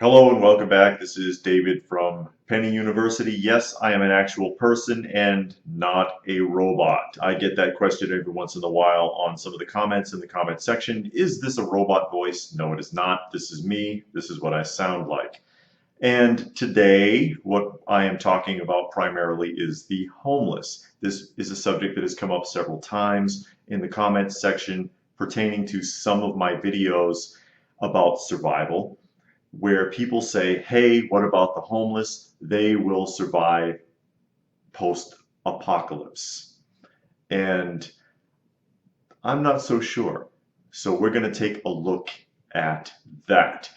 Hello and welcome back. This is David from Penny University. Yes, I am an actual person and not a robot. I get that question every once in a while on some of the comments in the comment section. Is this a robot voice? No, it is not. This is me. This is what I sound like. And today, what I am talking about primarily is the homeless. This is a subject that has come up several times in the comments section pertaining to some of my videos about survival, where people say, hey, what about the homeless? They will survive post-apocalypse. And I'm not so sure. So we're going to take a look at that.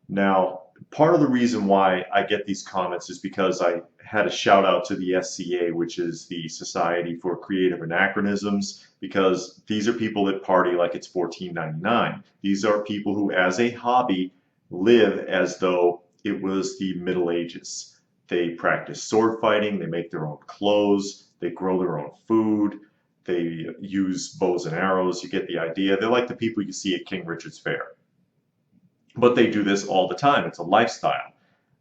Now, part of the reason why I get these comments is because I had a shout out to the SCA, which is the Society for Creative Anachronisms, because these are people that party like it's $14.99. These are people who, as a hobby, live as though it was the Middle Ages. They practice sword fighting, they make their own clothes, they grow their own food, they use bows and arrows. You get the idea. They're like the people you see at King Richard's Fair. But they do this all the time. It's a lifestyle.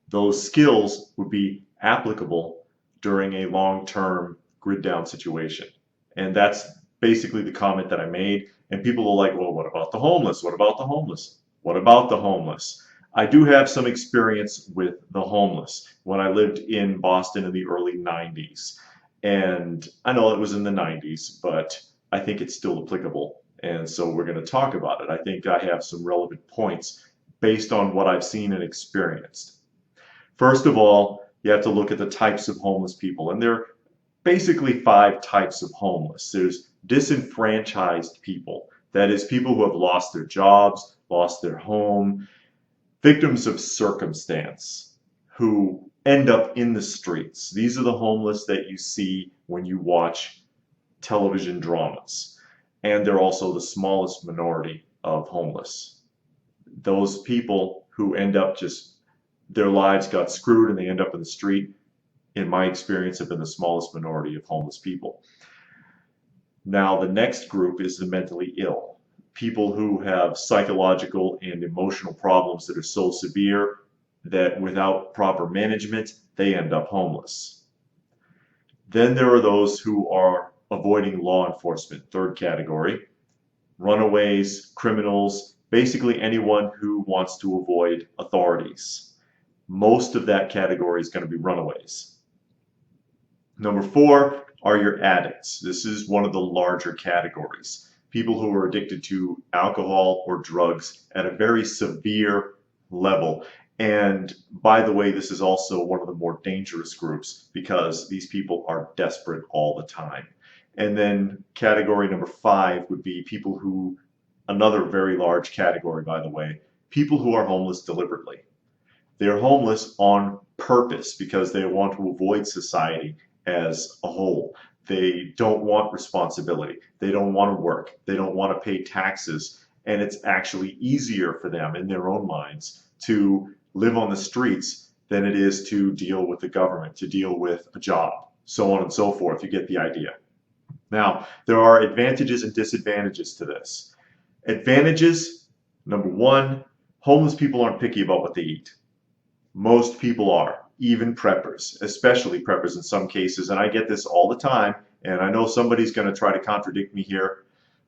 Those skills would be applicable during a long-term grid down situation. And that's basically the comment that I made. And people are like, well, what about the homeless? What about the homeless? What about the homeless? I do have some experience with the homeless when I lived in Boston in the early 90s. And I know it was in the 90s, but I think it's still applicable. And so we're going to talk about it. I think I have some relevant points based on what I've seen and experienced. First of all, you have to look at the types of homeless people. And there are basically 5 types of homeless. There's disenfranchised people. That is, people who have lost their jobs, lost their home, victims of circumstance who end up in the streets. These are the homeless that you see when you watch television dramas. And they're also the smallest minority of homeless. Those people who end up just, their lives got screwed and they end up in the street, in my experience, have been the smallest minority of homeless people. Now, the next group is the mentally ill. People who have psychological and emotional problems that are so severe that without proper management, they end up homeless. Then there are those who are avoiding law enforcement, third category. Runaways, criminals, basically anyone who wants to avoid authorities. Most of that category is going to be runaways. Number 4 are your addicts. This is one of the larger categories. People who are addicted to alcohol or drugs at a very severe level. And by the way, this is also one of the more dangerous groups because these people are desperate all the time. And then category number 5 would be people who, another very large category, by the way, people who are homeless deliberately. They're homeless on purpose because they want to avoid society as a whole. They don't want responsibility. They don't want to work. They don't want to pay taxes. And it's actually easier for them in their own minds to live on the streets than it is to deal with the government, to deal with a job, so on and so forth. You get the idea. Now, there are advantages and disadvantages to this. Advantages, number 1, homeless people aren't picky about what they eat. Most people are, even preppers, especially preppers in some cases, and I get this all the time, and I know somebody's going to try to contradict me here,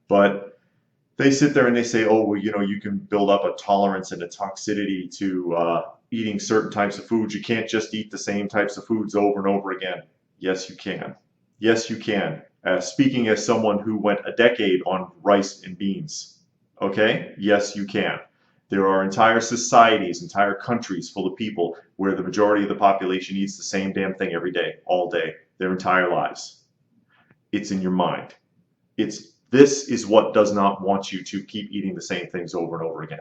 but they sit there and they say, oh, well, you can build up a tolerance and a toxicity to eating certain types of foods. You can't just eat the same types of foods over and over again. Yes, you can. Yes, you can. Speaking as someone who went a decade on rice and beans, okay? Yes, you can. There are entire societies, entire countries full of people where the majority of the population eats the same damn thing every day, all day, their entire lives. It's in your mind. This is what does not want you to keep eating the same things over and over again.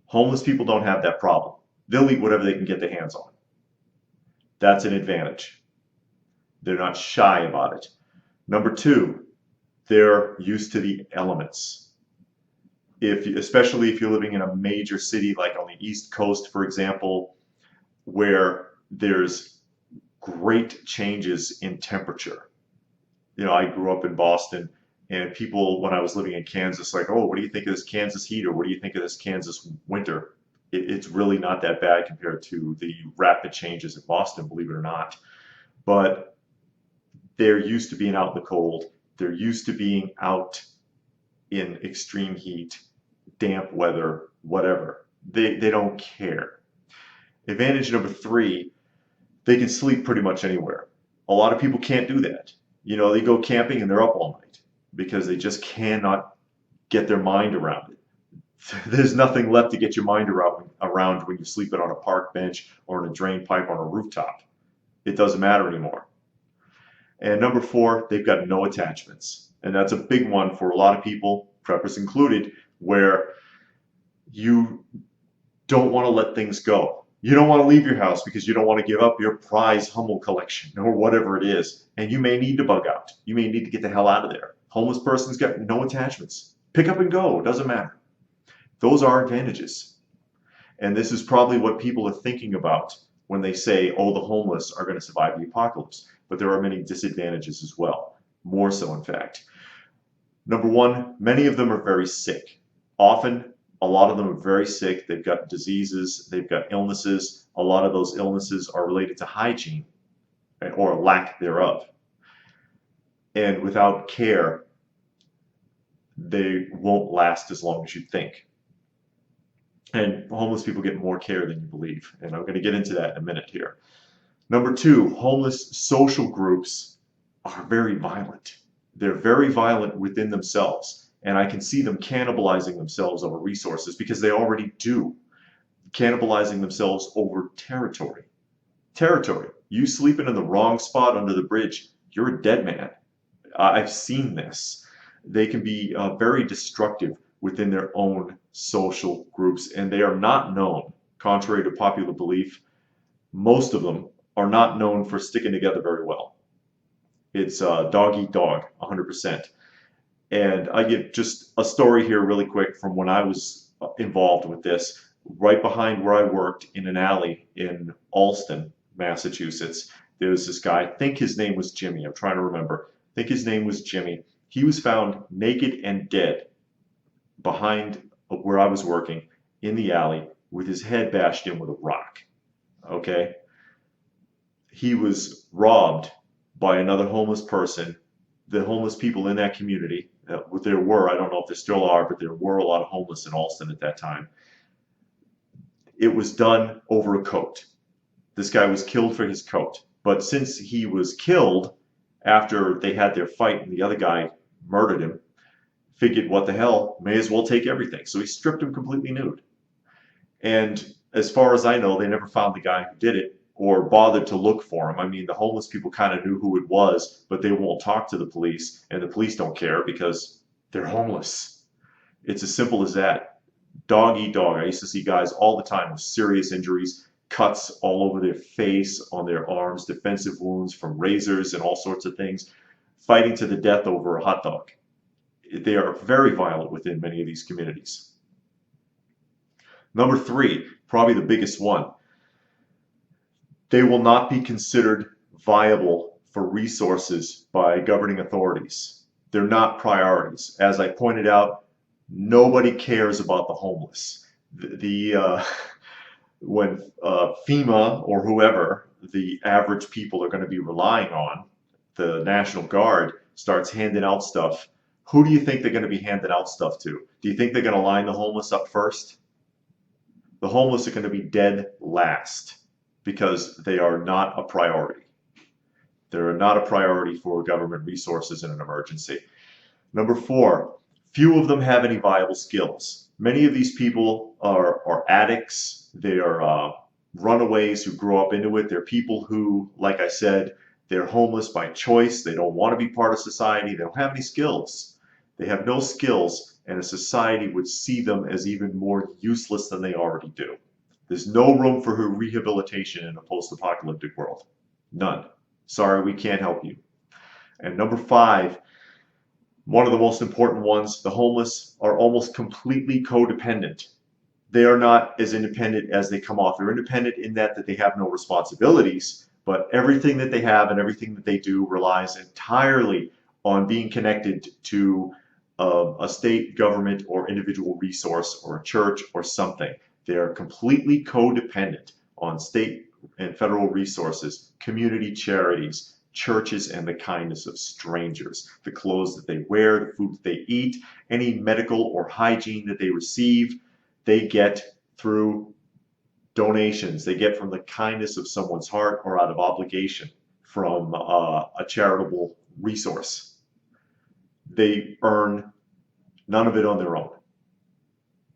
Homeless people don't have that problem. They'll eat whatever they can get their hands on. That's an advantage. They're not shy about it. Number 2, they're used to the elements. Especially if you're living in a major city like on the East Coast, for example, where there's great changes in temperature. I grew up in Boston, and people, when I was living in Kansas, like, oh, what do you think of this Kansas heat, or what do you think of this Kansas winter? It's really not that bad compared to the rapid changes in Boston, believe it or not. But they're used to being out in the cold. They're used to being out in extreme heat, damp weather, whatever. They don't care. Advantage number three, they can sleep pretty much anywhere. A lot of people can't do that. You know, they go camping and they're up all night because they just cannot get their mind around it. There's nothing left to get your mind around when you're sleeping on a park bench or in a drain pipe on a rooftop. It doesn't matter anymore. And number four, they've got no attachments. And that's a big one for a lot of people, preppers included, where you don't want to let things go. You don't want to leave your house because you don't want to give up your prize Hummel collection or whatever it is. And you may need to bug out. You may need to get the hell out of there. Homeless person's got no attachments. Pick up and go. It doesn't matter. Those are advantages. And this is probably what people are thinking about when they say, oh, the homeless are going to survive the apocalypse. But there are many disadvantages as well. More so, in fact. Number one, many of them are very sick. Often, a lot of them are very sick. They've got diseases. They've got illnesses. A lot of those illnesses are related to hygiene or lack thereof. And without care, they won't last as long as you think. And homeless people get more care than you believe. And I'm going to get into that in a minute here. Number two, homeless social groups are very violent. They're very violent within themselves. And I can see them cannibalizing themselves over resources because they already do. Cannibalizing themselves over territory. Territory. You sleeping in the wrong spot under the bridge, you're a dead man. I've seen this. They can be very destructive within their own social groups, and they are not known, contrary to popular belief, most of them are not known for sticking together very well. It's dog eat dog, 100%. And I give just a story here really quick from when I was involved with this. Right behind where I worked in an alley in Allston, Massachusetts, there was this guy, I think his name was Jimmy, I'm trying to remember. I think his name was Jimmy. He was found naked and dead behind where I was working in the alley with his head bashed in with a rock. Okay? He was robbed by another homeless person. The homeless people in that community, there were, I don't know if there still are, but there were a lot of homeless in Allston at that time. It was done over a coat. This guy was killed for his coat. But since he was killed after they had their fight and the other guy murdered him, figured, what the hell, may as well take everything. So he stripped him completely nude. And as far as I know, they never found the guy who did it or bothered to look for him. I mean, the homeless people kind of knew who it was, but they won't talk to the police, and the police don't care because they're homeless. It's as simple as that. Dog eat dog. I used to see guys all the time with serious injuries, cuts all over their face, on their arms, defensive wounds from razors and all sorts of things, fighting to the death over a hot dog. They are very violent within many of these communities. Number three, probably the biggest one. They will not be considered viable for resources by governing authorities. They're not priorities. As I pointed out, nobody cares about the homeless. When FEMA or whoever the average people are going to be relying on, the National Guard, starts handing out stuff, who do you think they're going to be handing out stuff to? Do you think they're going to line the homeless up first? The homeless are going to be dead last because they are not a priority. They're not a priority for government resources in an emergency. Number four, few of them have any viable skills. Many of these people are addicts. They are runaways who grow up into it. They're people who, like I said, they're homeless by choice. They don't want to be part of society. They don't have any skills. They have no skills, and a society would see them as even more useless than they already do. There's no room for rehabilitation in a post-apocalyptic world. None. Sorry, we can't help you. And number five, one of the most important ones, the homeless are almost completely codependent. They are not as independent as they come off. They're independent in that they have no responsibilities, but everything that they have and everything that they do relies entirely on being connected to a state, government, or individual resource, or a church, or something. They're completely codependent on state and federal resources, community charities, churches, and the kindness of strangers. The clothes that they wear, the food that they eat, any medical or hygiene that they receive, they get through donations. They get from the kindness of someone's heart or out of obligation from a charitable resource. They earn none of it on their own,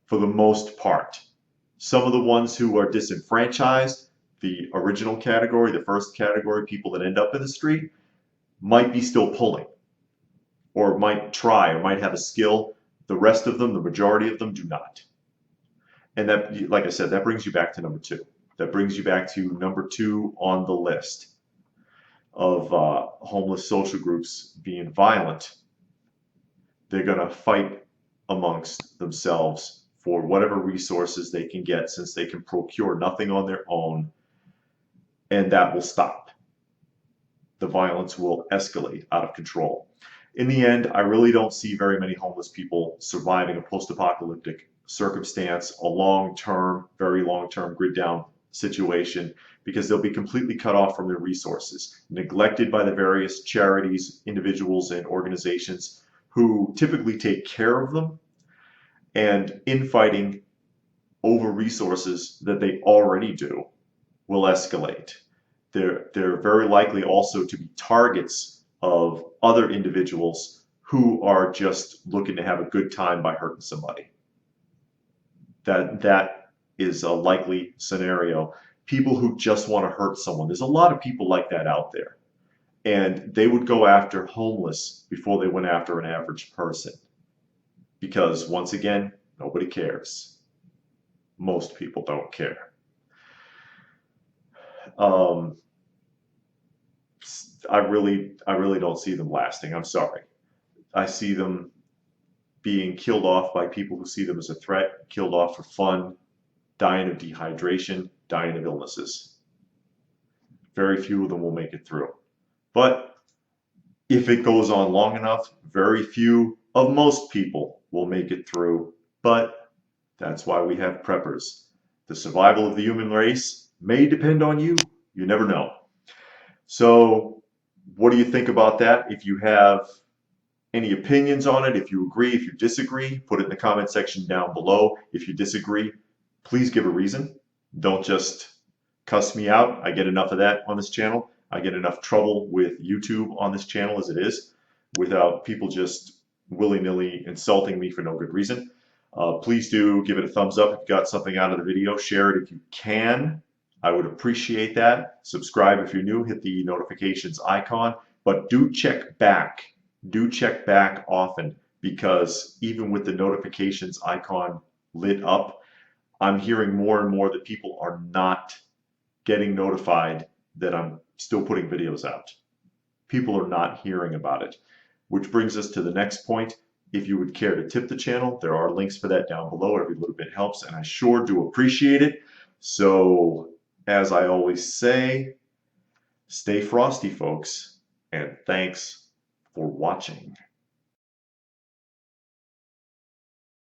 for the most part. Some of the ones who are disenfranchised, the original category, the first category, people that end up in the street, might be still pulling, or might try, or might have a skill. The rest of them, the majority of them, do not. And that, like I said, that brings you back to number two. That brings you back to number two on the list of homeless social groups being violent. They're going to fight amongst themselves for whatever resources they can get, since they can procure nothing on their own, and that will stop. The violence will escalate out of control. In the end, I really don't see very many homeless people surviving a post-apocalyptic circumstance, a long-term, very long-term grid down situation, because they'll be completely cut off from their resources, neglected by the various charities, individuals, and organizations who typically take care of them, and infighting over resources that they already do will escalate. They're very likely also to be targets of other individuals who are just looking to have a good time by hurting somebody. That is a likely scenario. People who just want to hurt someone. There's a lot of people like that out there. And they would go after homeless before they went after an average person. Because once again, nobody cares. Most people don't care. I really don't see them lasting. I'm sorry. I see them being killed off by people who see them as a threat, killed off for fun, dying of dehydration, dying of illnesses. Very few of them will make it through. But if it goes on long enough, very few of most people will make it through. But that's why we have preppers. The survival of the human race may depend on you. You never know. So what do you think about that? If you have any opinions on it, if you agree, if you disagree, put it in the comment section down below. If you disagree, please give a reason. Don't just cuss me out. I get enough of that on this channel. I get enough trouble with YouTube on this channel as it is, without people just willy-nilly insulting me for no good reason. Please do give it a thumbs up if you got something out of the video. Share it if you can. I would appreciate that. Subscribe if you're new. Hit the notifications icon. But do check back. Do check back often, because even with the notifications icon lit up, I'm hearing more and more that people are not getting notified that I'm still putting videos out. People are not hearing about it, which brings us to the next point. If you would care to tip the channel, there are links for that down below. Every little bit helps, and I sure do appreciate it. So, as I always say, stay frosty, folks, and thanks for watching.